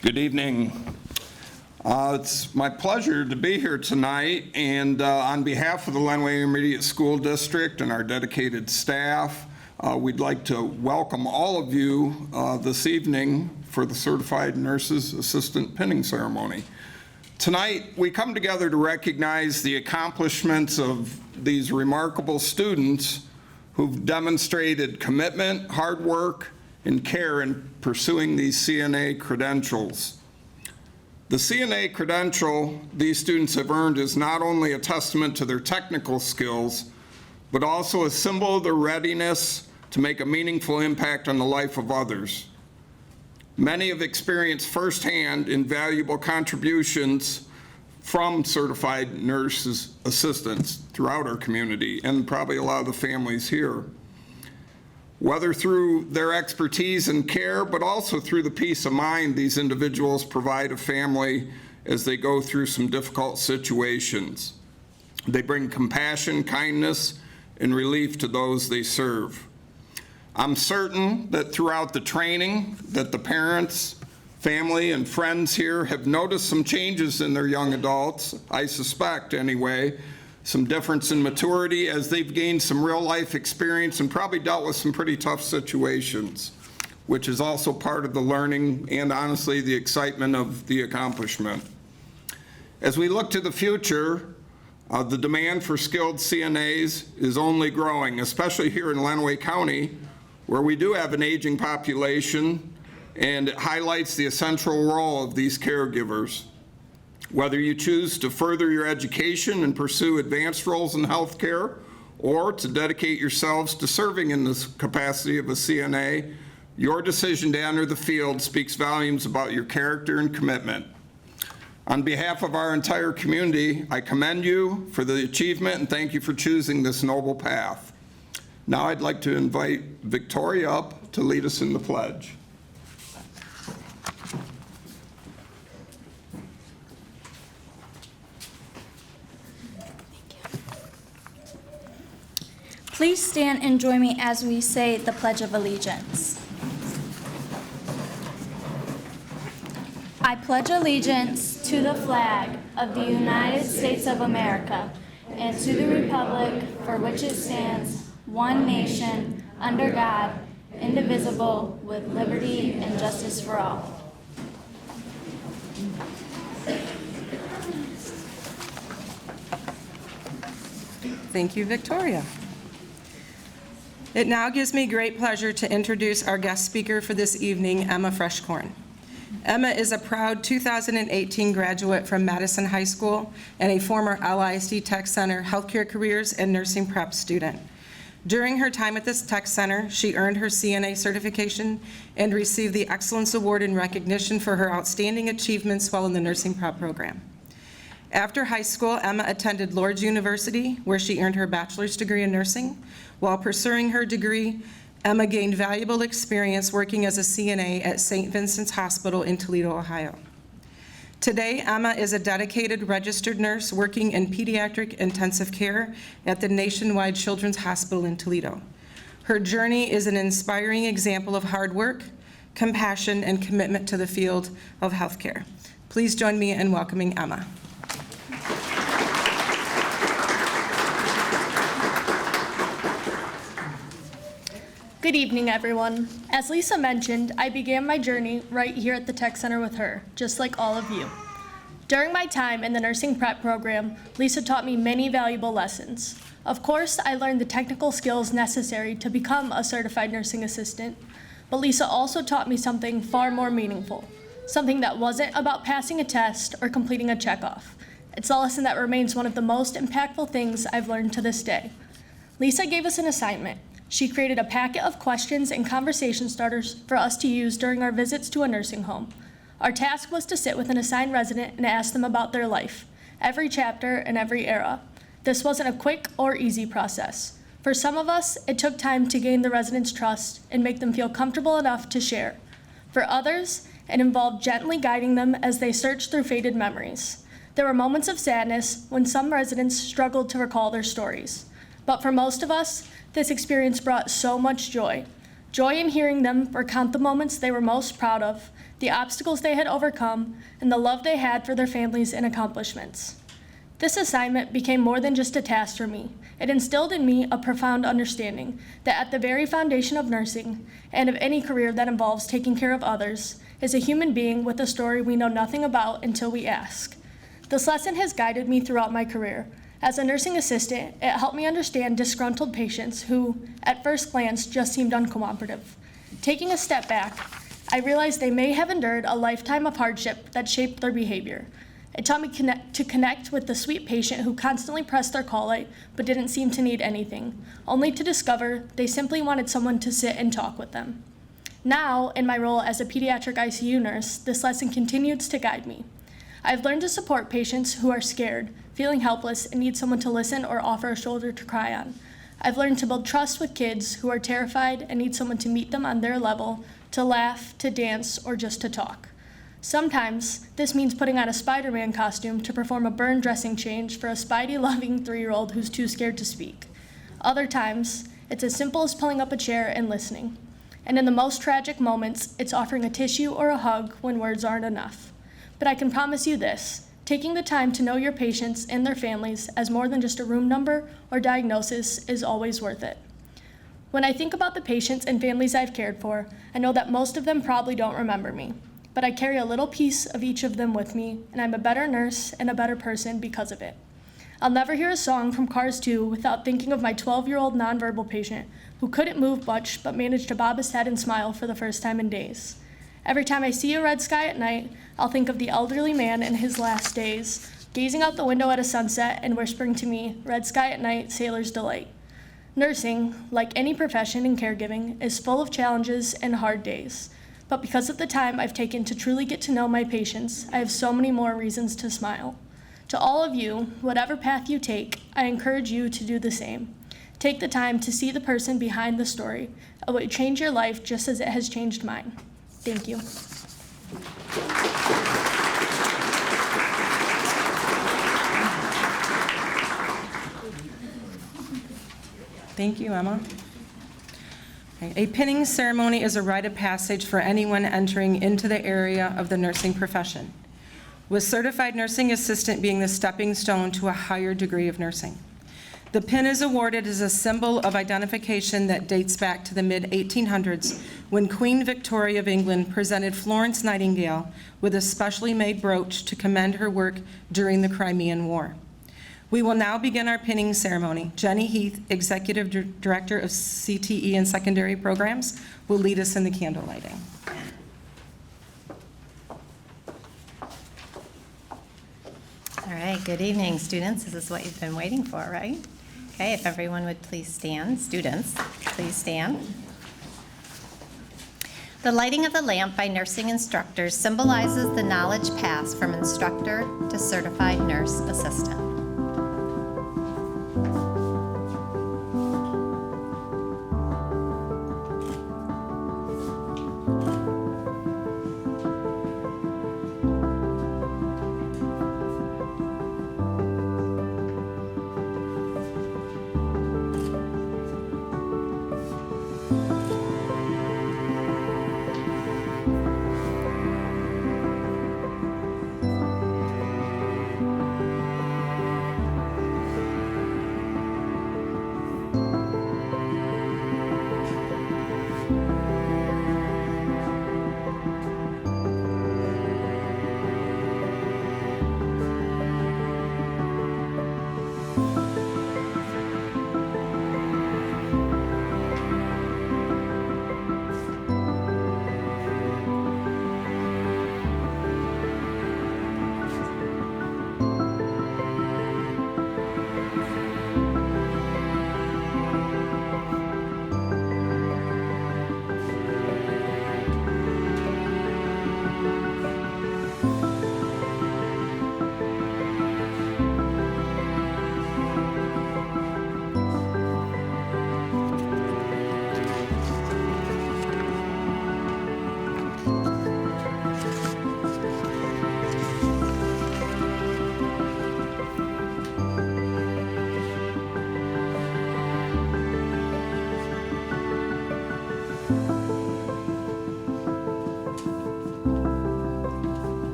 Good evening. It's my pleasure to be here tonight, and on behalf of the Lenway Intermediate School District and our dedicated staff, we'd like to welcome all of you this evening for the Certified Nurses Assistant Pinning Ceremony. Tonight, we come together to recognize the accomplishments of these remarkable students who've demonstrated commitment, hard work, and care in pursuing these CNA credentials. The CNA credential these students have earned is not only a testament to their technical skills, but also a symbol of their readiness to make a meaningful impact on the life of others. Many have experienced firsthand invaluable contributions from certified nurses assistants throughout our community, and probably a lot of the families here. Whether through their expertise and care, but also through the peace of mind these individuals provide a family as they go through some difficult situations. They bring compassion, kindness, and relief to those they serve. I'm certain that throughout the training that the parents, family, and friends here have noticed some changes in their young adults, I suspect anyway, some difference in maturity as they've gained some real life experience and probably dealt with some pretty tough situations, which is also part of the learning and honestly the excitement of the accomplishment. As we look to the future, the demand for skilled CNAs is only growing, especially here in Lenawee County, where we do have an aging population, and it highlights the essential role of these caregivers. Whether you choose to further your education and pursue advanced roles in healthcare, or to dedicate yourselves to serving in this capacity of a CNA, your decision to enter the field speaks volumes about your character and commitment. On behalf of our entire community, I commend you for the achievement and thank you for choosing this noble path. Now I'd like to invite Victoria up to lead us in the pledge. Please stand and join me as we say the Pledge of Allegiance. I pledge allegiance to the flag of the United States of America and to the republic for which it stands, one nation, under God, indivisible, with liberty and justice for all. Thank you, Victoria. It now gives me great pleasure to introduce our guest speaker for this evening, Emma Freshcorn. Emma is a proud 2018 graduate from Madison High School and a former LISD Tech Center Healthcare Careers and Nursing Prep student. During her time at this tech center, she earned her CNA certification and received the Excellence Award in recognition for her outstanding achievements while in the nursing prep program. After high school, Emma attended Lourdes University, where she earned her bachelor's degree in nursing. While pursuing her degree, Emma gained valuable experience working as a CNA at St. Vincent's Hospital in Toledo, Ohio. Today, Emma is a dedicated registered nurse working in pediatric intensive care at the Nationwide Children's Hospital in Toledo. Her journey is an inspiring example of hard work, compassion, and commitment to the field of healthcare. Please join me in welcoming Emma. Good evening, everyone. As Lisa mentioned, I began my journey right here at the Tech Center with her, just like all of you. During my time in the nursing prep program, Lisa taught me many valuable lessons. Of course, I learned the technical skills necessary to become a certified nursing assistant, but Lisa also taught me something far more meaningful, something that wasn't about passing a test or completing a checkoff. It's a lesson that remains one of the most impactful things I've learned to this day. Lisa gave us an assignment. She created a packet of questions and conversation starters for us to use during our visits to a nursing home. Our task was to sit with an assigned resident and ask them about their life, every chapter and every era. This wasn't a quick or easy process. For some of us, it took time to gain the residents' trust and make them feel comfortable enough to share. For others, it involved gently guiding them as they searched through faded memories. There were moments of sadness when some residents struggled to recall their stories. But for most of us, this experience brought so much joy. Joy in hearing them recount the moments they were most proud of, the obstacles they had overcome, and the love they had for their families and accomplishments. This assignment became more than just a task for me. It instilled in me a profound understanding that at the very foundation of nursing, and of any career that involves taking care of others, is a human being with a story we know nothing about until we ask. This lesson has guided me throughout my career. As a nursing assistant, it helped me understand disgruntled patients who, at first glance, just seemed uncooperative. Taking a step back, I realized they may have endured a lifetime of hardship that shaped their behavior. It taught me to connect with the sweet patient who constantly pressed their call light but didn't seem to need anything, only to discover they simply wanted someone to sit and talk with them. Now, in my role as a pediatric ICU nurse, this lesson continues to guide me. I've learned to support patients who are scared, feeling helpless, and need someone to listen or offer a shoulder to cry on. I've learned to build trust with kids who are terrified and need someone to meet them on their level, to laugh, to dance, or just to talk. Sometimes, this means putting on a Spider-Man costume to perform a burn dressing change for a Spidey-loving 3-year-old who's too scared to speak. Other times, it's as simple as pulling up a chair and listening. And in the most tragic moments, it's offering a tissue or a hug when words aren't enough. But I can promise you this, taking the time to know your patients and their families as more than just a room number or diagnosis is always worth it. When I think about the patients and families I've cared for, I know that most of them probably don't remember me. But I carry a little piece of each of them with me, and I'm a better nurse and a better person because of it. I'll never hear a song from Cars 2 without thinking of my 12-year-old nonverbal patient who couldn't move much but managed to bob his head and smile for the first time in days. Every time I see a red sky at night, I'll think of the elderly man in his last days, gazing out the window at a sunset and whispering to me, "Red sky at night, sailor's delight." Nursing, like any profession in caregiving, is full of challenges and hard days. But because of the time I've taken to truly get to know my patients, I have so many more reasons to smile. To all of you, whatever path you take, I encourage you to do the same. Take the time to see the person behind the story. It will change your life just as it has changed mine. Thank you. Thank you, Emma. A pinning ceremony is a rite of passage for anyone entering into the area of the nursing profession, with certified nursing assistant being the stepping stone to a higher degree of nursing. The pin is awarded as a symbol of identification that dates back to the mid-1800s when Queen Victoria of England presented Florence Nightingale with a specially made brooch to commend her work during the Crimean War. We will now begin our pinning ceremony. Jenny Heath, Executive Director of CTE and Secondary Programs, will lead us in the candle lighting. All right, good evening, students. This is what you've been waiting for, right? Okay, if everyone would please stand. Students, please stand. The lighting of the lamp by nursing instructors symbolizes the knowledge passed from instructor to certified nurse assistant.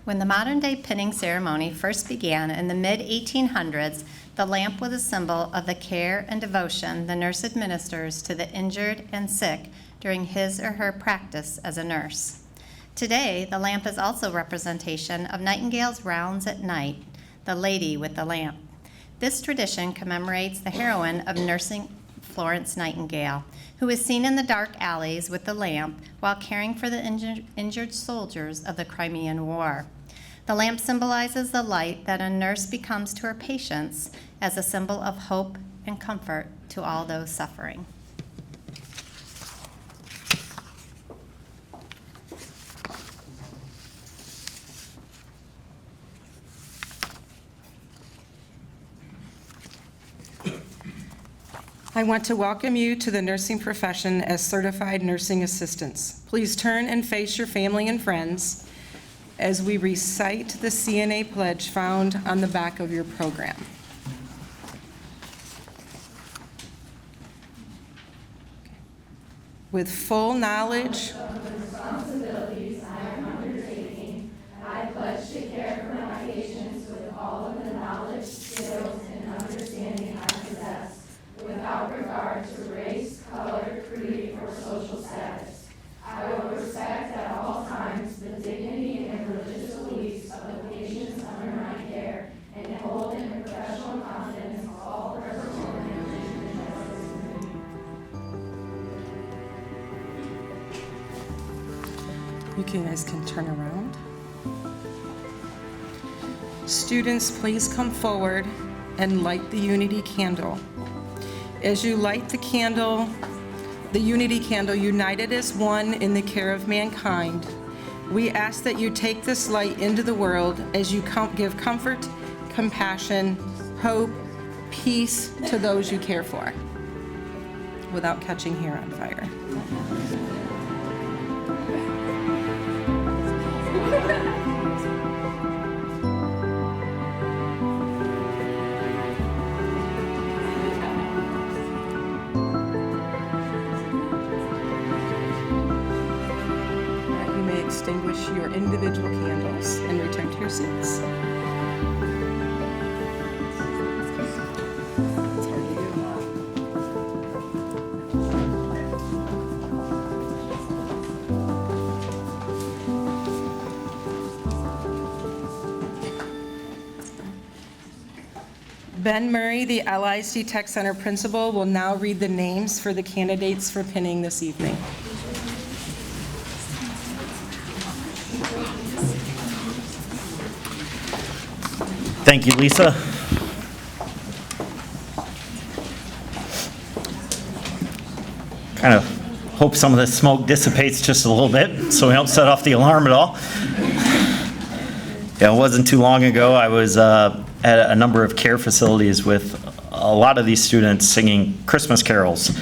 When the modern-day pinning ceremony first began in the mid-1800s, the lamp was a symbol of the care and devotion the nurse administers to the injured and sick during his or her practice as a nurse. Today, the lamp is also a representation of Nightingale's rounds at night, the lady with the lamp. This tradition commemorates the heroine of nursing, Florence Nightingale, who is seen in the dark alleys with the lamp while caring for the injured soldiers of the Crimean War. The lamp symbolizes the light that a nurse becomes to her patients as a symbol of hope and comfort to all those suffering. I want to welcome you to the nursing profession as certified nursing assistants. Please turn and face your family and friends as we recite the CNA pledge found on the back of your program. With full knowledge you guys can turn around. Students, please come forward and light the unity candle. As you light the candle, the unity candle, united as one in the care of mankind, we ask that you take this light into the world as you give comfort, compassion, hope, peace to those you care for, without catching hair on fire. You may extinguish your individual candles and return to your seats. It's hard to do. Ben Murray, the LISD Tech Center principal, will now read the names for the candidates for pinning this evening. Thank you, Lisa. Kind of hope some of the smoke dissipates just a little bit so we don't set off the alarm at all. Yeah, it wasn't too long ago. I was at a number of care facilities with a lot of these students singing Christmas carols.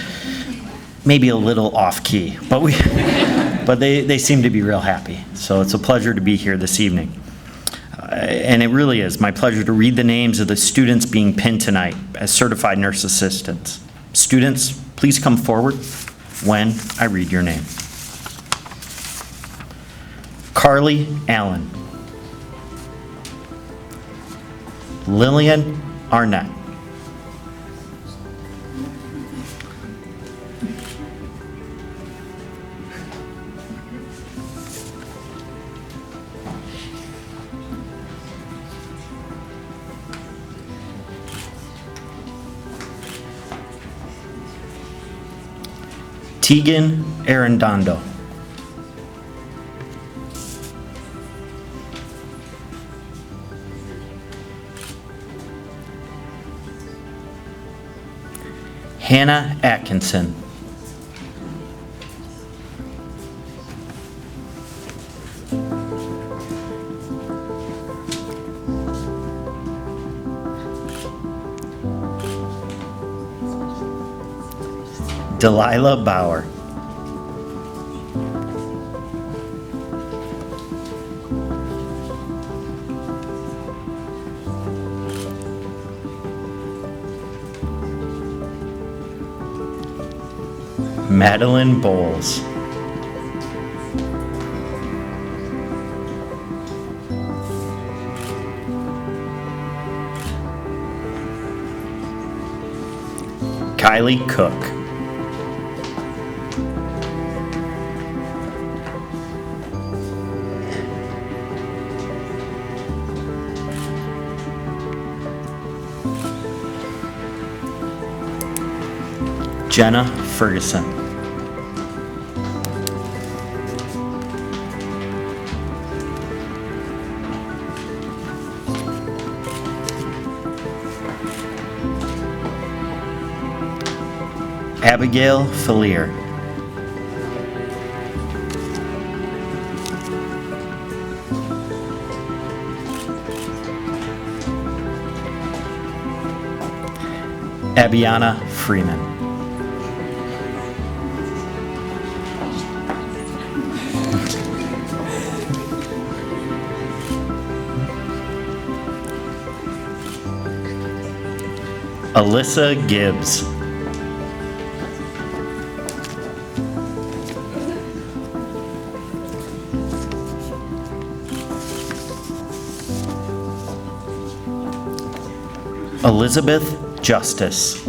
Maybe a little off-key, but they seem to be real happy. So it's a pleasure to be here this evening. And it really is my pleasure to read the names of the students being pinned tonight as certified nurse assistants. Students, please come forward when I read your name. Carly Allen. Lillian Arnett. Tegan Arredondo. Hannah Atkinson. Delilah Bauer. Madeline Bowles. Kylie Cook. Jenna Ferguson. Abigail Fillier. Abiana Freeman. Alyssa Gibbs. Elizabeth Justice.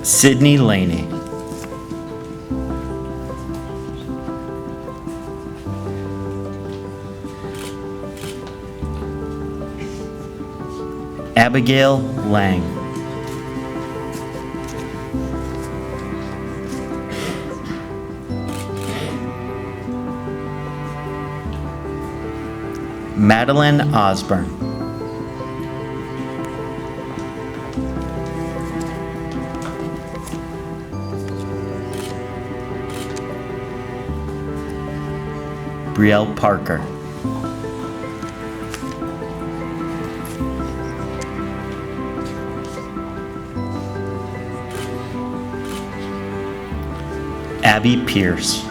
Sydney Laney. Abigail Lang. Madeline Osborne. Brielle Parker. Abby Pierce.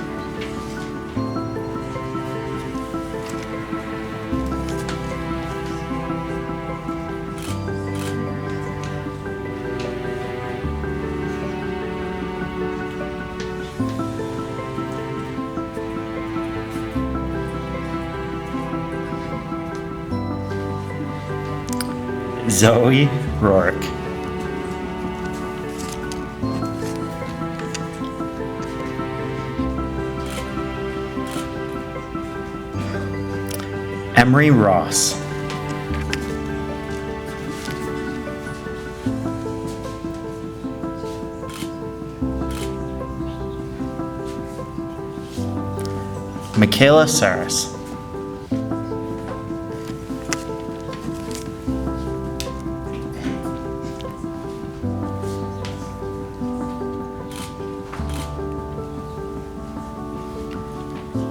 Zoe Rourke. Emery Ross. Michaela Saris.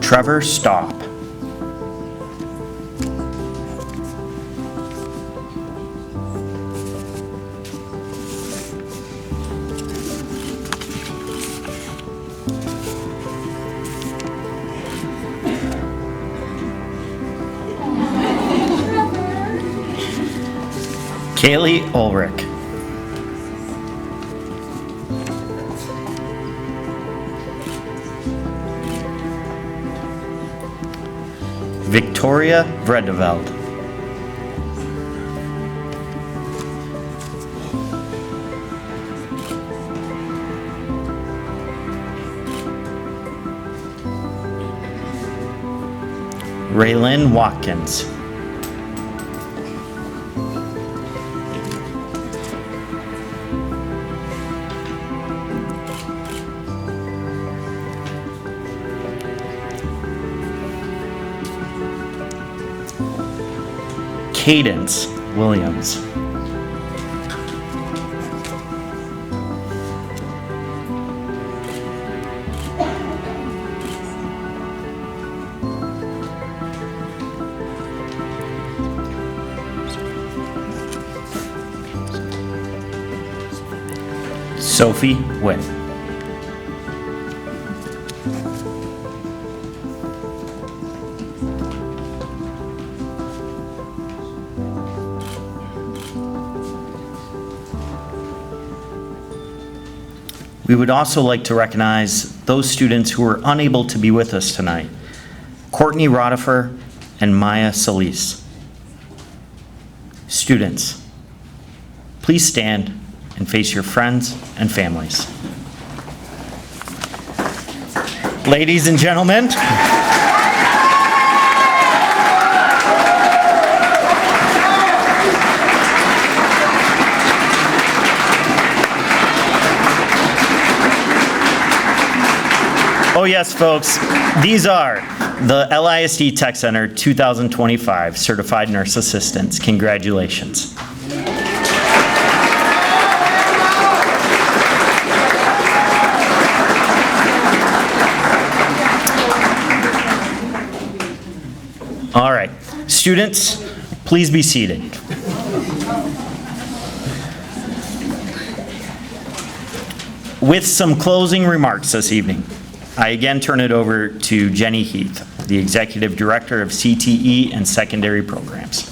Trevor Staub. Kaylee Ulrich. Victoria Vredeveld. Raylyn Watkins. Cadence Williams. Sophie Witt. We would also like to recognize those students who were unable to be with us tonight, Courtney Rotifer and Maya Solis. Students, please stand and face your friends and families. Ladies and gentlemen, oh yes, folks, these are the LISD Tech Center 2025 Certified Nurse Assistants. Congratulations. All right, students, please be seated. With some closing remarks this evening, I again turn it over to Jenny Heath, the Executive Director of CTE and Secondary Programs.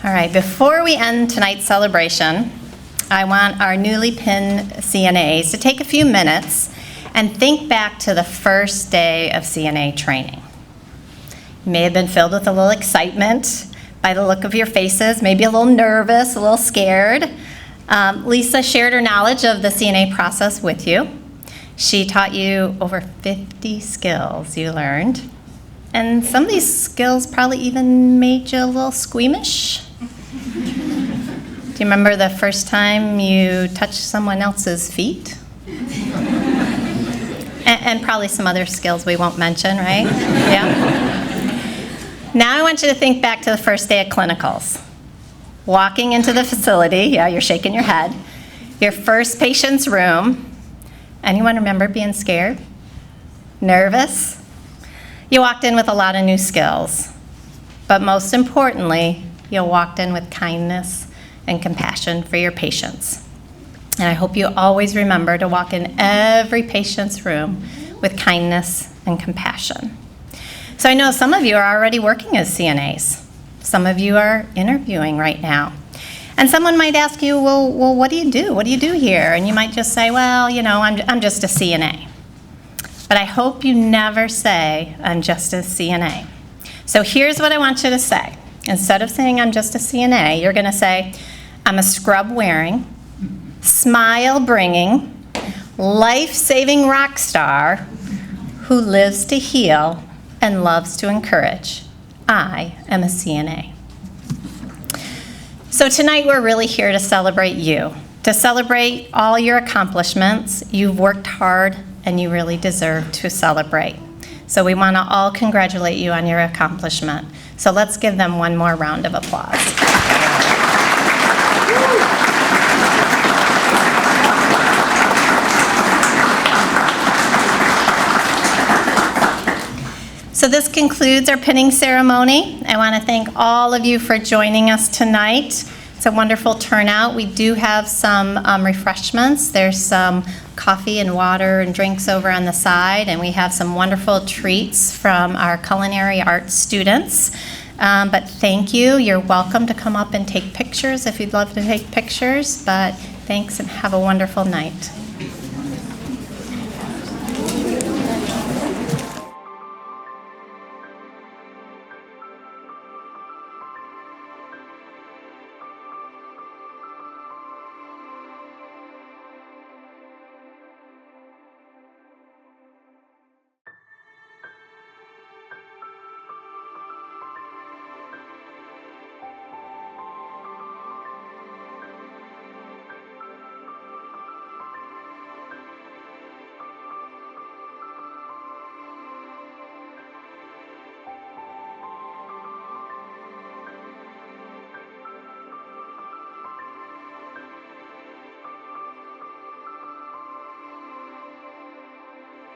All right, before we end tonight's celebration, I want our newly pinned CNAs to take a few minutes and think back to the first day of CNA training. You may have been filled with a little excitement by the look of your faces, maybe a little nervous, a little scared. Lisa shared her knowledge of the CNA process with you. She taught you over 50 skills you learned. And some of these skills probably even made you a little squeamish. Do you remember the first time you touched someone else's feet? And probably some other skills we won't mention, right? Yeah. Now I want you to think back to the first day of clinicals. Walking into the facility, yeah, you're shaking your head. Your first patient's room. Anyone remember being scared? Nervous? You walked in with a lot of new skills. But most importantly, you walked in with kindness and compassion for your patients. And I hope you always remember to walk in every patient's room with kindness and compassion. So I know some of you are already working as CNAs. Some of you are interviewing right now. And someone might ask you, well, what do you do? What do you do here? And you might just say, well, you know, I'm just a CNA. But I hope you never say, I'm just a CNA. So here's what I want you to say. Instead of saying, I'm just a CNA, you're going to say, I'm a scrub-wearing, smile-bringing, life-saving rock star who lives to heal and loves to encourage. I am a CNA. So tonight we're really here to celebrate you, to celebrate all your accomplishments. You've worked hard and you really deserve to celebrate. So we want to all congratulate you on your accomplishment. So let's give them one more round of applause. So this concludes our pinning ceremony. I want to thank all of you for joining us tonight. It's a wonderful turnout. We do have some refreshments. There's some coffee and water and drinks over on the side, and we have some wonderful treats from our culinary arts students. But thank you. You're welcome to come up and take pictures if you'd love to take pictures, but thanks and have a wonderful night.